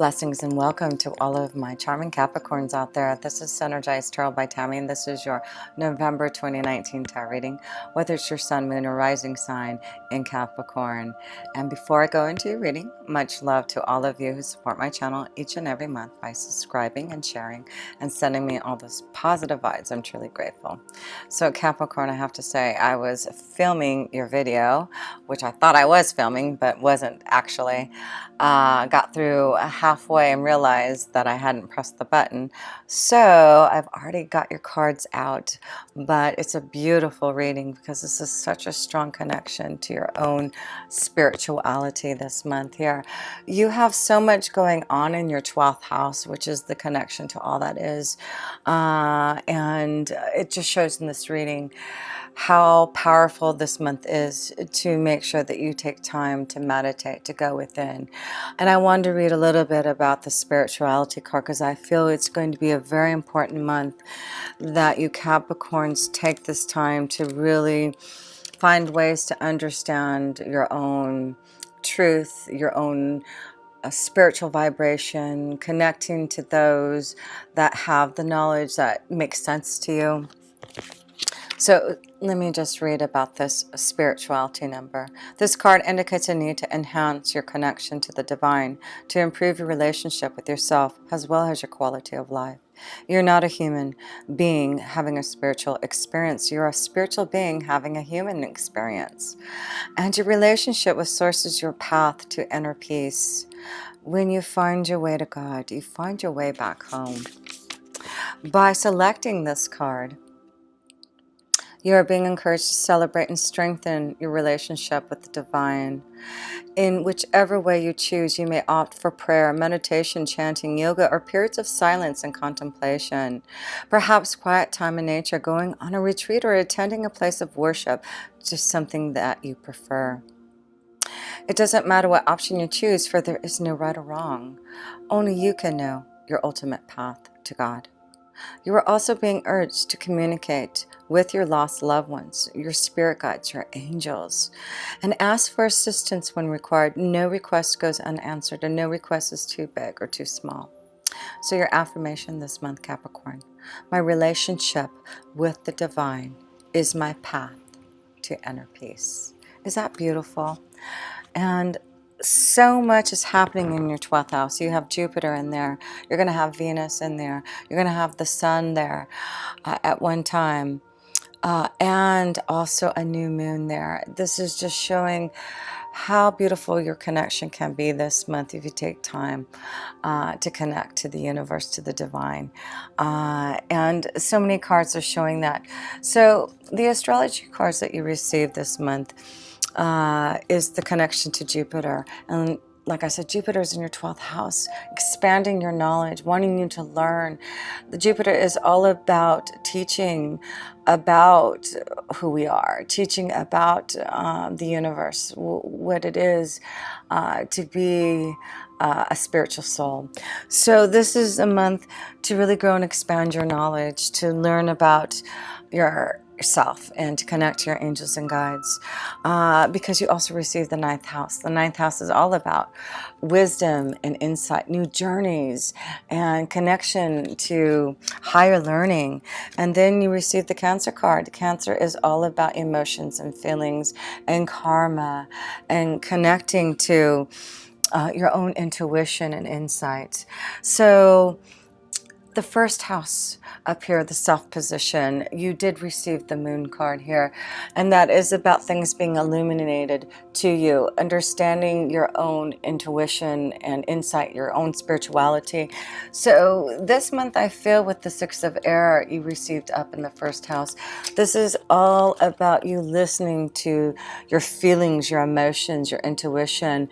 Blessings and welcome to all of my charming Capricorns out there. This is Synergized Tarot by Tammy, and this is your November 2019 tarot reading, whether it's your sun, moon, or rising sign in Capricorn. And before I go into your reading, much love to all of you who support my channel each and every month by subscribing and sharing and sending me all those positive vibes. I'm truly grateful. So Capricorn, I have to say, I was filming your video, which I thought I was filming, but wasn't actually. Got through halfway and realized that I hadn't pressed the button. So I've already got your cards out, but it's a beautiful reading because this is such a strong connection to your own spirituality this month here. You have so much going on in your 12th house, which is the connection to all that is. And it just shows in this reading how powerful this month is to make sure that you take time to meditate, to go within. And I wanted to read a little bit about the spirituality card because I feel it's going to be a very important month that you Capricorns take this time to really find ways to understand your own truth, your own spiritual vibration, connecting to those that have the knowledge that makes sense to you. So let me just read about this spirituality number. This card indicates a need to enhance your connection to the divine, to improve your relationship with yourself, as well as your quality of life. You're not a human being having a spiritual experience. You're a spiritual being having a human experience. And your relationship with Source is your path to inner peace. When you find your way to God, you find your way back home. By selecting this card, you are being encouraged to celebrate and strengthen your relationship with the divine. In whichever way you choose, you may opt for prayer, meditation, chanting, yoga, or periods of silence and contemplation. Perhaps quiet time in nature, going on a retreat, or attending a place of worship, just something that you prefer. It doesn't matter what option you choose, for there is no right or wrong. Only you can know your ultimate path to God. You are also being urged to communicate with your lost loved ones, your spirit guides, your angels, and ask for assistance when required. No request goes unanswered, and no request is too big or too small. So your affirmation this month, Capricorn: my relationship with the divine is my path to inner peace. Is that beautiful? And so much is happening in your 12th house. You have Jupiter in there. You're going to have Venus in there. You're going to have the sun there at one time. And also a new moon there. This is just showing how beautiful your connection can be this month if you take time to connect to the universe, to the divine. And so many cards are showing that. So the astrology cards that you received this month is the connection to Jupiter. And like I said, Jupiter is in your 12th house, expanding your knowledge, wanting you to learn. The Jupiter is all about teaching about who we are, teaching about the universe, what it is to be a spiritual soul. So this is a month to really grow and expand your knowledge, to learn about yourself and to connect to your angels and guides, because you also receive the 9th house. The 9th house is all about wisdom and insight, new journeys, and connection to higher learning. And then you receive the Cancer card. Cancer is all about emotions and feelings and karma and connecting to your own intuition and insight. So the first house up here, the self position, you did receive the moon card here, and that is about things being illuminated to you, understanding your own intuition and insight, your own spirituality. So this month I feel with the 6 of air you received up in the first house, this is all about you listening to your feelings, your emotions, your intuition,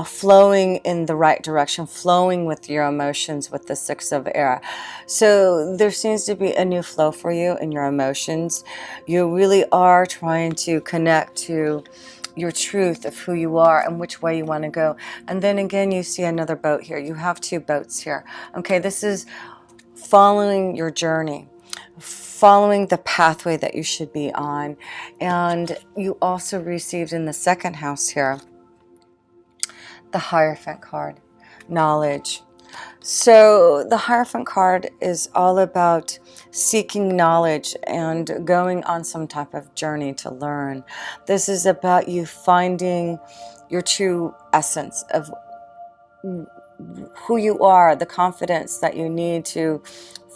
flowing in the right direction, flowing with your emotions with the 6 of air. So there seems to be a new flow for you in your emotions. You really are trying to connect to your truth of who you are and which way you want to go. And then again, you see another boat here. You have 2 boats here. Okay, this is following your journey, following the pathway that you should be on. And you also received in the 2nd house here the Hierophant card. knowledge. So the Hierophant card is all about seeking knowledge and going on some type of journey to learn. This is about you finding your true essence of who you are, the confidence that you need to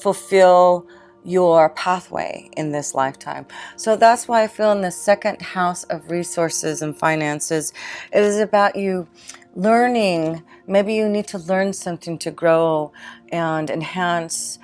fulfill your pathway in this lifetime. So that's why I feel in the second house of resources and finances, it is about you learning. Maybe you need to learn something to grow and enhance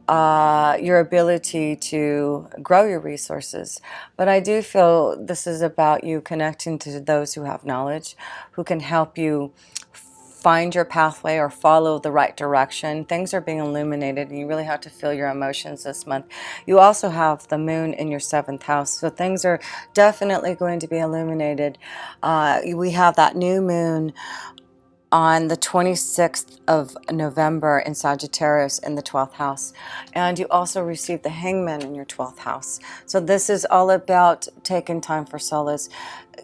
your ability to grow your resources. But I do feel this is about you connecting to those who have knowledge, who can help you find your pathway or follow the right direction. Things are being illuminated, and you really have to feel your emotions this month. You also have the moon in your 7th house, so things are definitely going to be illuminated. We have that new moon on the 26th of November in Sagittarius in the 12th house. And you also receive the Hangman in your 12th house. So this is all about taking time for solace.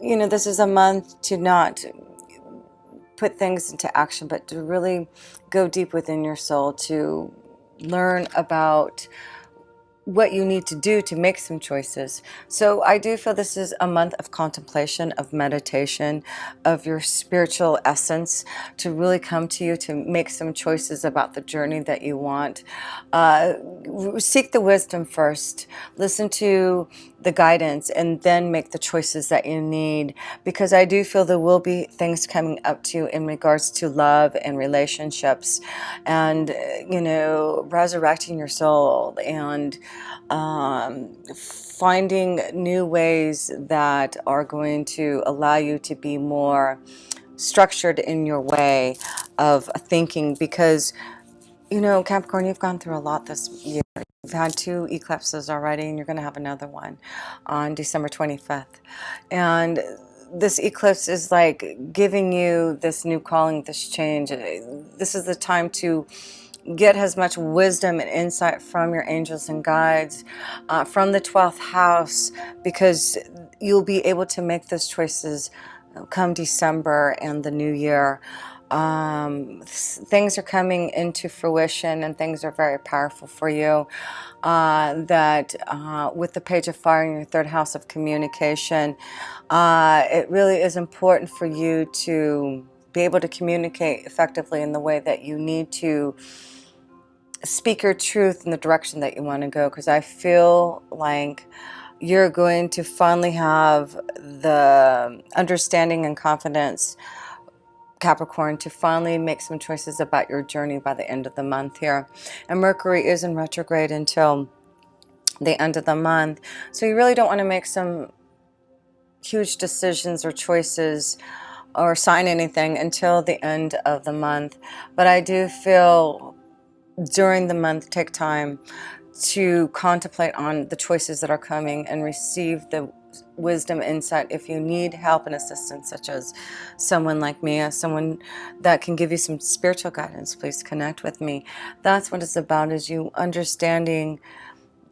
You know, this is a month to not put things into action, but to really go deep within your soul, to learn about what you need to do to make some choices. So I do feel this is a month of contemplation, of meditation, of your spiritual essence to really come to you, to make some choices about the journey that you want. Seek the wisdom first, listen to the guidance, and then make the choices that you need, because I do feel there will be things coming up to you in regards to love and relationships, and you know, resurrecting your soul, and finding new ways that are going to allow you to be more structured in your way of thinking. Because you know, Capricorn, you've gone through a lot this year. You've had 2 eclipses already, and you're going to have another one on December 25th. And this eclipse is like giving you this new calling, this change. This is the time to get as much wisdom and insight from your angels and guides, from the 12th house, because you'll be able to make those choices come December and the new year. Things are coming into fruition, and things are very powerful for you. With the Page of Fire in your 3rd house of communication, it really is important for you to be able to communicate effectively in the way that you need to speak your truth in the direction that you want to go, because I feel like you're going to finally have the understanding and confidence, Capricorn, to finally make some choices about your journey by the end of the month here. And Mercury is in retrograde until the end of the month, so you really don't want to make some huge decisions or choices or sign anything until the end of the month. But I do feel during the month, take time to contemplate on the choices that are coming and receive the wisdom, insight. If you need help and assistance, such as someone like me, someone that can give you some spiritual guidance, please connect with me. That's what it's about, is you understanding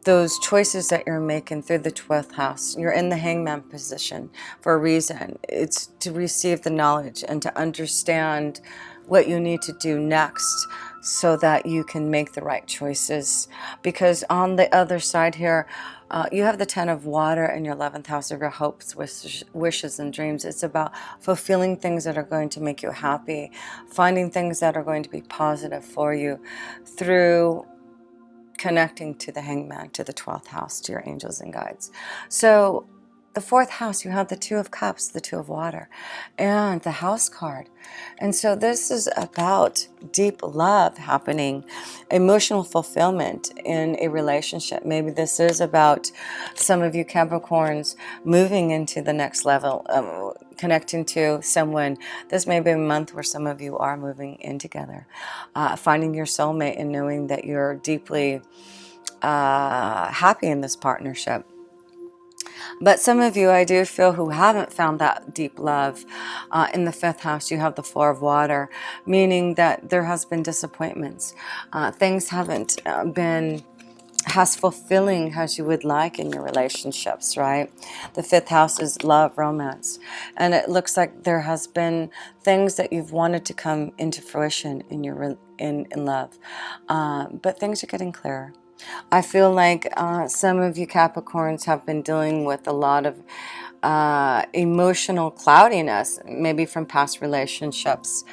those choices that you're making through the 12th house. You're in the Hangman position for a reason. It's to receive the knowledge and to understand what you need to do next, so that you can make the right choices. Because on the other side here, you have the 10 of water in your 11th house of your hopes, wishes, and dreams. It's about fulfilling things that are going to make you happy, finding things that are going to be positive for you through connecting to the Hangman, to the 12th house, to your angels and guides. So the 4th house, you have the 2 of Cups, the 2 of water, and the House card. And so this is about deep love happening, emotional fulfillment in a relationship. Maybe this is about some of you Capricorns moving into the next level, connecting to someone. This may be a month where some of you are moving in together, finding your soulmate and knowing that you're deeply happy in this partnership. But some of you, I do feel, who haven't found that deep love, in the 5th house, you have the 4 of water, meaning that there has been disappointments. Things haven't been as fulfilling as you would like in your relationships, right? The 5th house is love, romance. And it looks like there has been things that you've wanted to come into fruition in your in love. But things are getting clearer. I feel like some of you Capricorns have been dealing with a lot of emotional cloudiness, maybe from past relationships.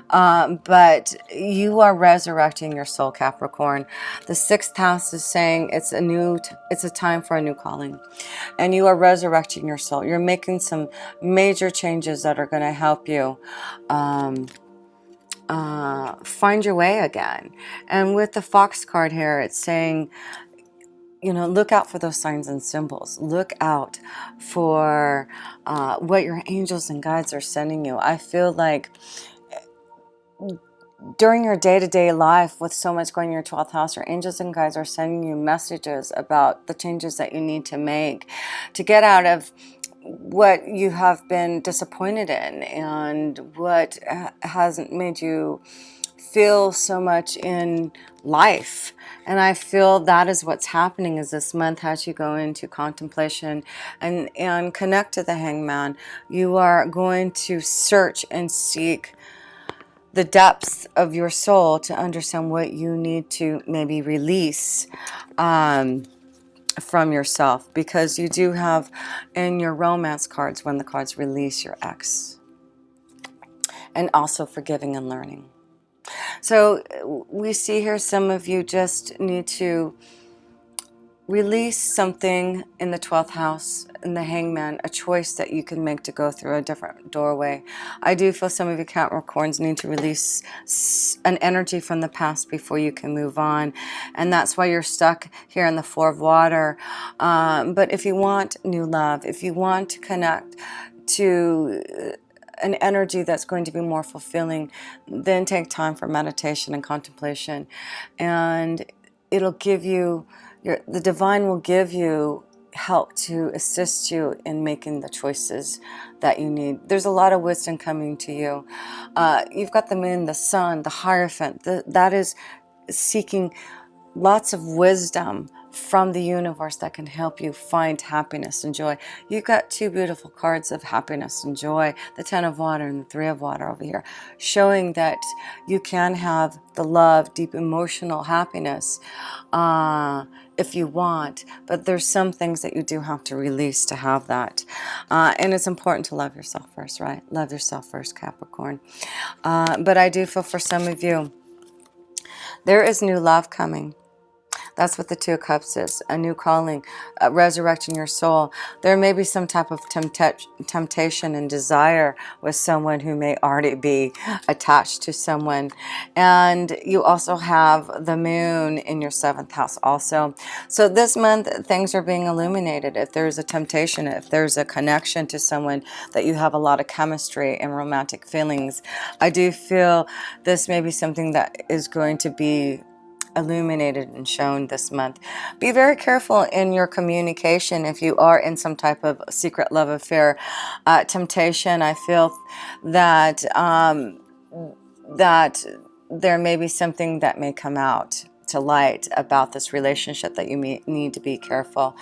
But you are resurrecting your soul, Capricorn. The 6th house is saying it's a time for a new calling. And you are resurrecting your soul. You're making some major changes that are going to help you find your way again. And with the Fox card here, it's saying, you know, look out for those signs and symbols. Look out for what your angels and guides are sending you. I feel like during your day-to-day life, with so much going in your 12th house, your angels and guides are sending you messages about the changes that you need to make to get out of what you have been disappointed in and what hasn't made you feel so much in life. And I feel that is what's happening is this month, as you go into contemplation and connect to the Hangman, you are going to search and seek the depths of your soul to understand what you need to maybe release from yourself, because you do have in your romance cards, when the cards release your ex, and also forgiving and learning. So we see here some of you just need to release something in the 12th house, in the Hangman, a choice that you can make to go through a different doorway. I do feel some of you Capricorns need to release an energy from the past before you can move on. And that's why you're stuck here in the 4 of water. But if you want new love, if you want to connect to an energy that's going to be more fulfilling, then take time for meditation and contemplation. And it'll give you, the divine will give you help to assist you in making the choices that you need. There's a lot of wisdom coming to you. You've got the moon, the sun, the Hierophant. That is seeking lots of wisdom from the universe that can help you find happiness and joy. You've got 2 beautiful cards of happiness and joy, the 10 of water and the 3 of water over here, showing that you can have the love, deep emotional happiness if you want, but there's some things that you do have to release to have that. And it's important to love yourself first, right? Love yourself first, Capricorn. But I do feel for some of you, there is new love coming. That's what the 2 of Cups is, a new calling, resurrecting your soul. There may be some type of temptation and desire with someone who may already be attached to someone. And you also have the moon in your 7th house also. So this month, things are being illuminated. If there's a temptation, if there's a connection to someone that you have a lot of chemistry and romantic feelings, I do feel this may be something that is going to be illuminated and shown this month. Be very careful in your communication if you are in some type of secret love affair. Temptation, I feel that that there may be something that may come out to light about this relationship that you may need to be careful.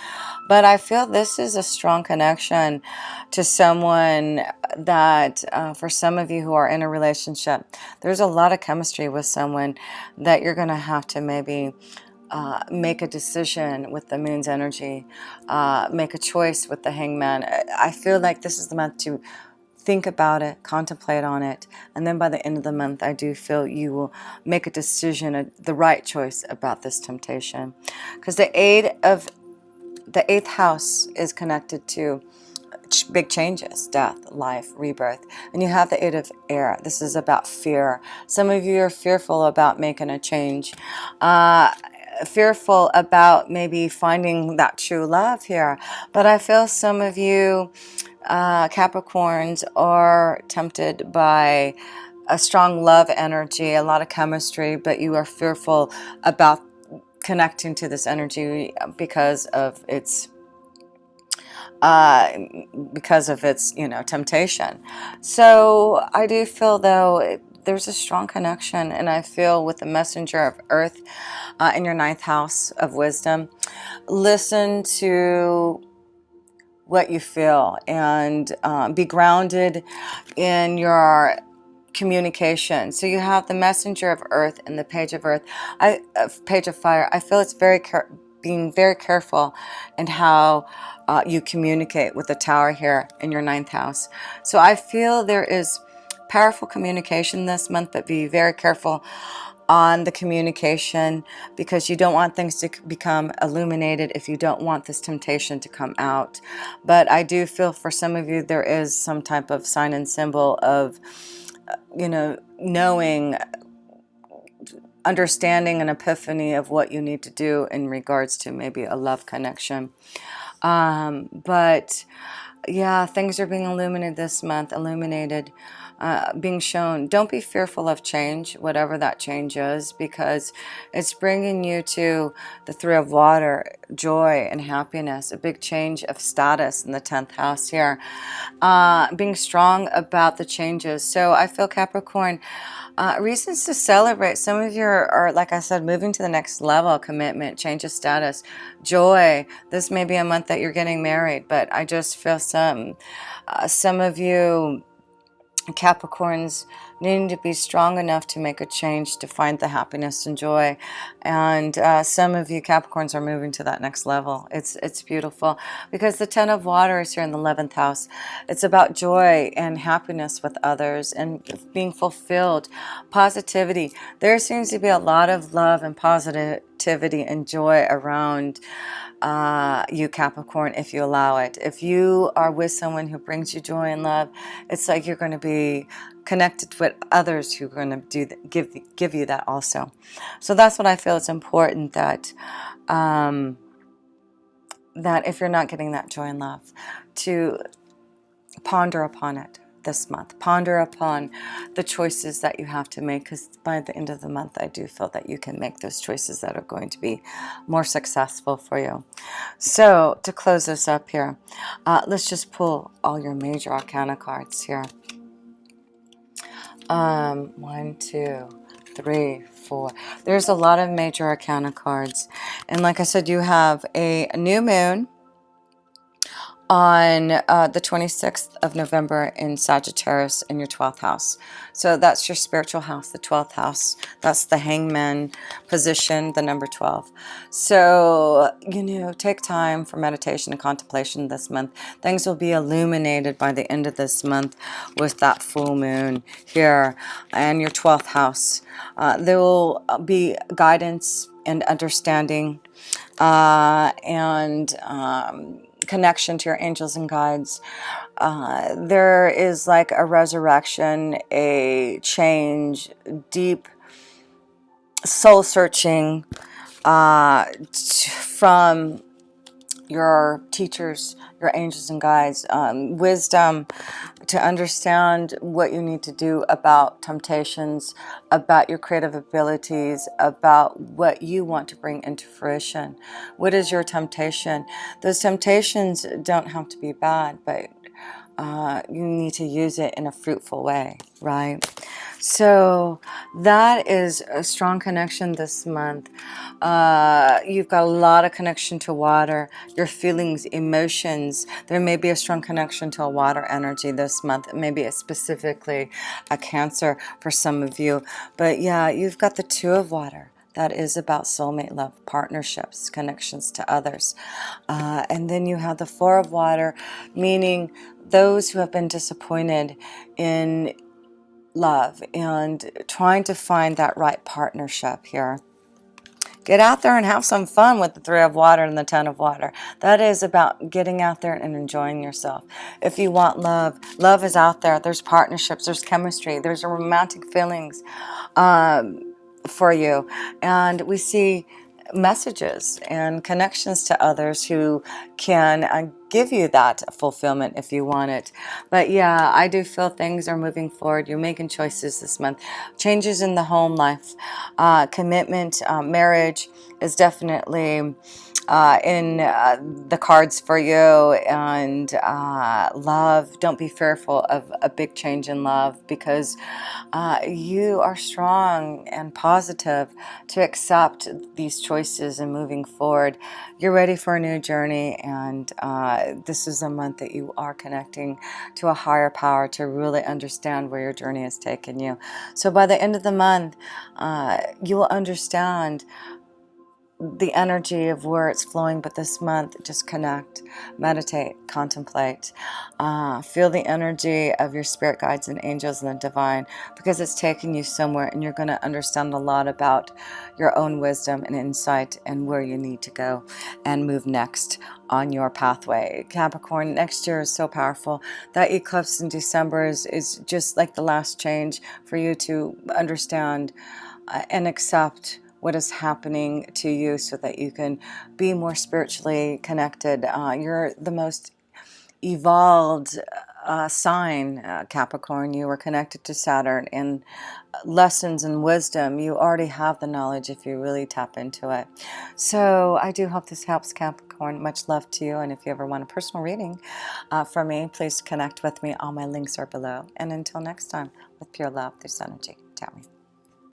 But I feel this is a strong connection to someone that for some of you who are in a relationship, there's a lot of chemistry with someone that you're going to have to maybe make a decision with the moon's energy, make a choice with the Hangman. I feel like this is the month to think about it, contemplate on it, and then by the end of the month, I do feel you will make a decision, the right choice about this temptation. Because the 8th house is connected to big changes, death, life, rebirth. And you have the 8 of air. This is about fear. Some of you are fearful about making a change. Fearful about maybe finding that true love here. But I feel some of you Capricorns are tempted by a strong love energy, a lot of chemistry, but you are fearful about connecting to this energy because of its temptation. So I do feel, though, there's a strong connection, and I feel with the messenger of earth in your ninth house of wisdom. Listen to what you feel, and be grounded in your communication. So you have the messenger of earth and the page of earth, page of fire. I feel it's being very careful in how you communicate with the tower here in your ninth house. So I feel there is powerful communication this month, but be very careful on the communication, because you don't want things to become illuminated if you don't want this temptation to come out. But I do feel for some of you there is some type of sign and symbol of knowing, understanding, an epiphany of what you need to do in regards to maybe a love connection. But yeah, things are being illuminated this month, being shown. Don't be fearful of change, whatever that change is, because it's bringing you to the Three of Water, joy and happiness, a big change of status in the 10th house here. Being strong about the changes. So I feel, Capricorn, reasons to celebrate. Some of you are, like I said, moving to the next level, commitment, change of status, joy. This may be a month that you're getting married, but I just feel some of you Capricorns needing to be strong enough to make a change to find the happiness and joy. And some of you Capricorns are moving to that next level. It's beautiful, because the 10 of Water is here in the 11th house. It's about joy and happiness with others and being fulfilled, positivity. There seems to be a lot of love and positivity and joy around you Capricorn, if you allow it. If you are with someone who brings you joy and love, it's like you're going to be connected with others who are going to give you that also. So that's what I feel. It's important that that if you're not getting that joy and love, to ponder upon it this month. Ponder upon the choices that you have to make, because by the end of the month, I do feel that you can make those choices that are going to be more successful for you. So to close this up here, let's just pull all your major arcana cards here. 1, 2, 3, 4. There's a lot of major arcana cards, and like I said, you have a new moon on the 26th of November in Sagittarius in your 12th house. So that's your spiritual house, the 12th house. That's the hangman position, the number 12. So, take time for meditation and contemplation this month. Things will be illuminated by the end of this month with that full moon here and your 12th house. There will be guidance and understanding and connection to your angels and guides. There is like a resurrection, a change, deep soul searching from your teachers, your angels and guides, wisdom to understand what you need to do about temptations, about your creative abilities, about what you want to bring into fruition. What is your temptation? Those temptations don't have to be bad, but you need to use it in a fruitful way, right? So that is a strong connection this month. You've got a lot of connection to water, your feelings, emotions. There may be a strong connection to a water energy this month. Maybe specifically a Cancer for some of you. But yeah, you've got the 2 of Water. That is about soulmate love, partnerships, connections to others. And then you have the 4 of Water, meaning those who have been disappointed in love and trying to find that right partnership here. Get out there and have some fun with the 3 of Water and the 10 of Water. That is about getting out there and enjoying yourself. If you want love, love is out there. There's partnerships, there's chemistry, there's romantic feelings for you. And we see messages and connections to others who can give you that fulfillment if you want it. But yeah, I do feel things are moving forward. You're making choices this month. Changes in the home life, commitment, marriage is definitely in the cards for you. And love, don't be fearful of a big change in love, because you are strong and positive to accept these choices and moving forward. You're ready for a new journey, and this is a month that you are connecting to a higher power to really understand where your journey has taken you. So by the end of the month, you will understand the energy of where it's flowing. But this month, just connect, meditate, contemplate, feel the energy of your spirit guides and angels and the divine, because it's taking you somewhere, and you're going to understand a lot about your own wisdom and insight and where you need to go and move next on your pathway. Capricorn, next year is so powerful. That eclipse in December is just like the last change for you to understand and accept what is happening to you, so that you can be more spiritually connected. You're the most evolved sign, Capricorn. You are connected to Saturn, and lessons and wisdom, you already have the knowledge if you really tap into it. So I do hope this helps, Capricorn. Much love to you, and if you ever want a personal reading from me, please connect with me. All my links are below. And until next time, with pure love, this energy, Tammy.